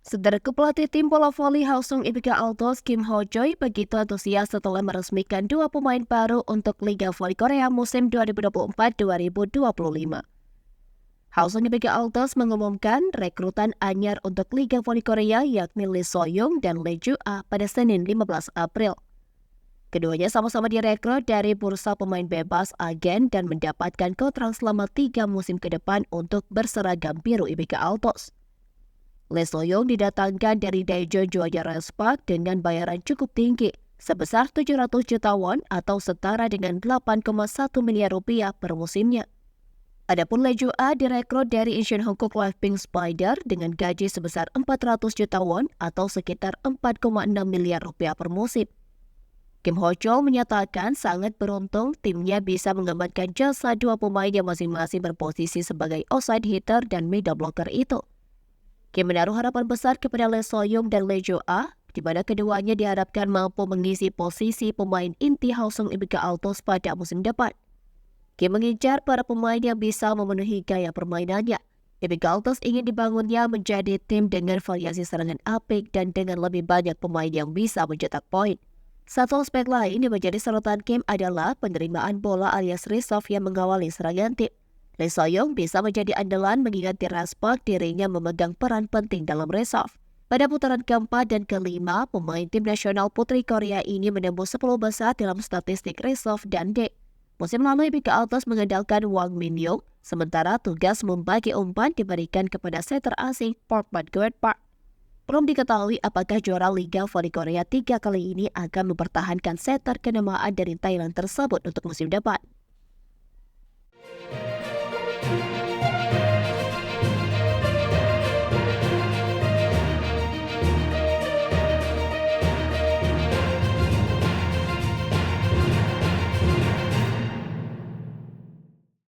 Saudaraku, pelatih tim bola voli Hwaseong Ibika Altos Kim Ho Choi begitu antusias setelah meresmikan dua pemain baru untuk Liga Voli Korea musim 2024-2025. Hwaseong Ibika Altos mengumumkan rekrutan anyar untuk Liga Voli Korea yakni Lee So-young dan Lee Ju-ah pada Senin 15 April. Keduanya sama-sama direkrut dari bursa pemain bebas agen dan mendapatkan kontrak selama 3 musim ke depan untuk berseragam biru Ibika Altos. Lee So-young didatangkan dari Daejeon Juaya Rest Park dengan bayaran cukup tinggi, sebesar 700 juta won atau setara dengan 8,1 miliar rupiah per musimnya. Adapun Lee Ju-ah direkrut dari Incheon Hankook Life Pink Spider dengan gaji sebesar 400 juta won atau sekitar 4,6 miliar rupiah per musim. Kim Ho Choi menyatakan sangat beruntung timnya bisa mengembangkan jasa dua pemain yang masing-masing berposisi sebagai outside hitter dan middle blocker itu. Kim menaruh harapan besar kepada Lee So-young dan Lee Ju-ah, di mana keduanya diharapkan mampu mengisi posisi pemain inti Hwaseong Ibika Altos pada musim depan. Kim mengincar para pemain yang bisa memenuhi gaya permainannya. Ibika Altos ingin dibangunnya menjadi tim dengan variasi serangan apik dan dengan lebih banyak pemain yang bisa mencetak poin. Satu aspek lain yang menjadi sorotan Kim adalah penerimaan bola alias reserve yang mengawali serangan tim. Lee So-young bisa menjadi andalan mengingat di Rest Park dirinya memegang peran penting dalam reserve. Pada putaran keempat dan kelima, pemain tim nasional putri Korea ini menembus 10 besar dalam statistik reserve dan D. Musim lalu Ibika Altos mengandalkan Wang Min-young, sementara tugas membagi umpan diberikan kepada setter asing Park Ban-guet Park. Belum diketahui apakah juara Liga Voli Korea 3 kali ini akan mempertahankan setter kenamaan dari Thailand tersebut untuk musim depan.